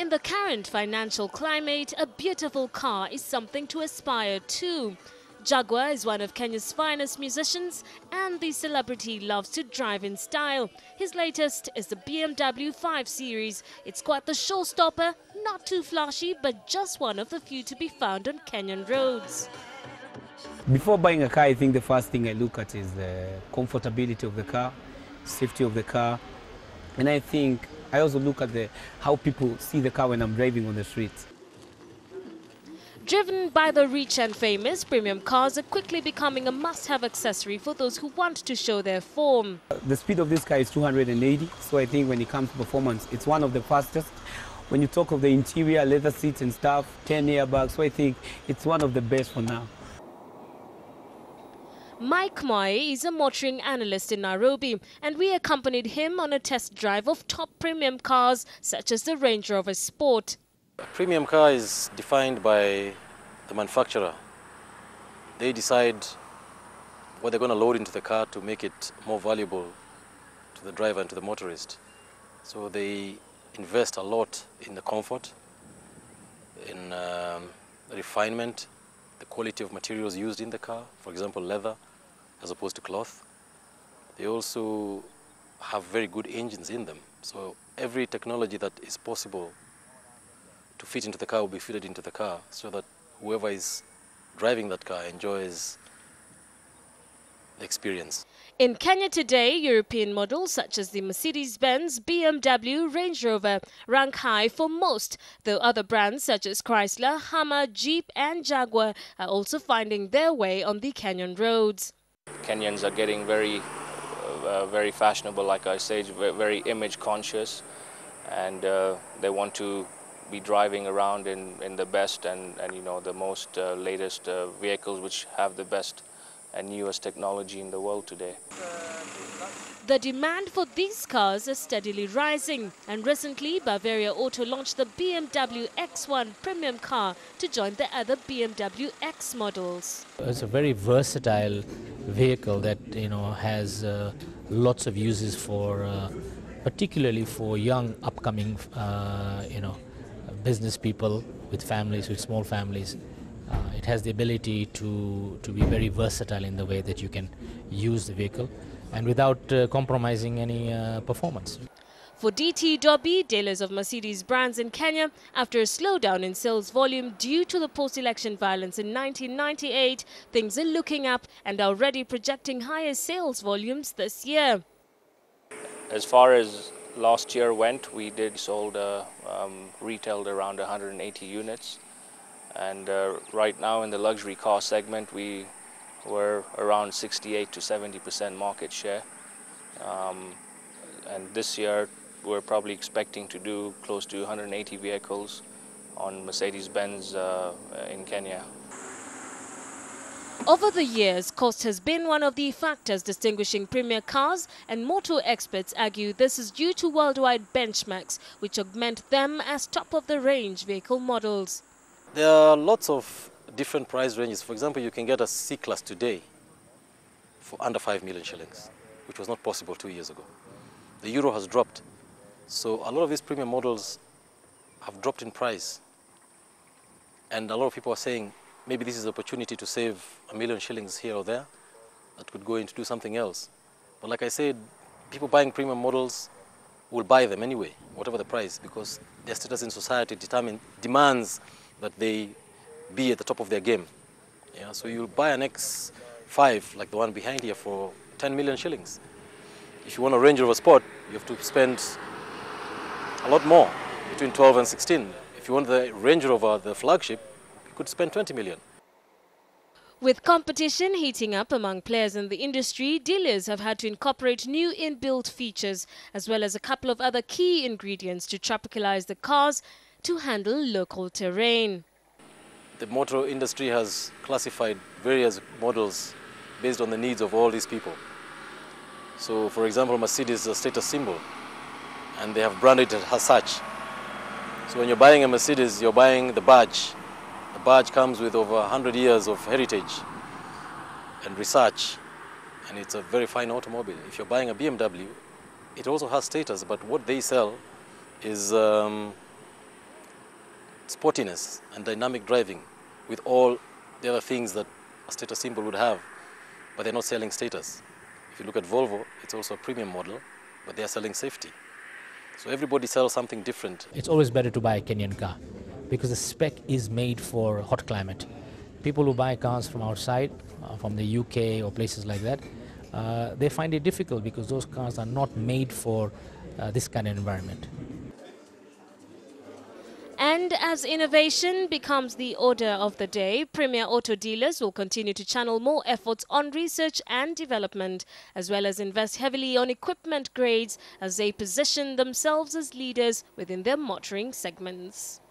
in the current financial climate, a beautiful car is something to aspire to. Jaguar is one of Kenya's finest musicians, and the celebrity loves to drive in style. His latest is the BMW 5 Series. It's quite the showstopper, not too flashy, but just one of the few to be found on Kenyan roads. Before buying a car, I think the first thing I look at is the comfortability of the car, safety of the car, and I think I also look at how people see the car when I'm driving on the streets. Driven by the rich and famous, premium cars are quickly becoming a must-have accessory for those who want to show their form. The speed of this car is 280, so I think when it comes to performance, it's one of the fastest. When you talk of the interior, leather seats and stuff, 10 airbags, so I think it's one of the best for now. Mike Moy is a motoring analyst in Nairobi, and we accompanied him on a test drive of top premium cars such as the Range Rover Sport. A premium car is defined by the manufacturer. They decide what they're going to load into the car to make it more valuable to the driver and to the motorist. So they invest a lot in the comfort, in the refinement, the quality of materials used in the car, for example leather as opposed to cloth. They also have very good engines in them. So every technology that is possible to fit into the car will be fitted into the car so that whoever is driving that car enjoys the experience. In Kenya today, European models such as the Mercedes-Benz, BMW, Range Rover rank high for most, though other brands such as Chrysler, Hummer, Jeep and Jaguar are also finding their way on the Kenyan roads. Kenyans are getting very fashionable, like I said, very image conscious, and they want to be driving around in the best and you know the most latest vehicles which have the best and newest technology in the world today. The demand for these cars is steadily rising, and recently Bavaria Auto launched the BMW X1 premium car to join the other BMW X models. It's a very versatile vehicle that has lots of uses for particularly for young upcoming business people with families, with small families. It has the ability to be very versatile in the way that you can use the vehicle and without compromising any performance. For DT Dobby, dealers of Mercedes brands in Kenya, after a slowdown in sales volume due to the post-election violence in 1998, things are looking up and are already projecting higher sales volumes this year. As far as last year went, we retailed around 180 units, and right now in the luxury car segment we were around 68 to 70% market share, and this year we're probably expecting to do close to 180 vehicles on Mercedes-Benz in Kenya. Over the years, cost has been one of the factors distinguishing premier cars, and motor experts argue this is due to worldwide benchmarks, which augment them as top-of-the-range vehicle models. There are lots of different price ranges. For example, you can get a C-Class today for under 5 million shillings, which was not possible 2 years ago. The euro has dropped, so a lot of these premium models have dropped in price, and a lot of people are saying, maybe this is an opportunity to save 1 million shillings here or there that could go into do something else. But like I said, people buying premium models will buy them anyway, whatever the price, because their status in society demands that they be at the top of their game. Yeah, so you'll buy an X5 like the one behind here for 10 million shillings. If you want a Range Rover Sport, you have to spend a lot more, between 12 and 16. If you want the Range Rover, the flagship, could spend 20 million. With competition heating up among players in the industry, dealers have had to incorporate new inbuilt features as well as a couple of other key ingredients to tropicalize the cars to handle local terrain. The motor industry has classified various models based on the needs of all these people. So for example, Mercedes is a status symbol and they have branded it as such. So when you're buying a Mercedes, you're buying the badge. The badge comes with over 100 years of heritage and research, and it's a very fine automobile. If you're buying a BMW, it also has status, but what they sell is sportiness and dynamic driving with all the other things that a status symbol would have, but they're not selling status. If you look at Volvo, it's also a premium model, but they're selling safety. So everybody sells something different. It's always better to buy a Kenyan car because the spec is made for hot climate. People who buy cars from outside, from the UK or places like that, they find it difficult because those cars are not made for this kind of environment. And as innovation becomes the order of the day, Premier Auto dealers will continue to channel more efforts on research and development, as well as invest heavily on equipment grades as they position themselves as leaders within their motoring segments.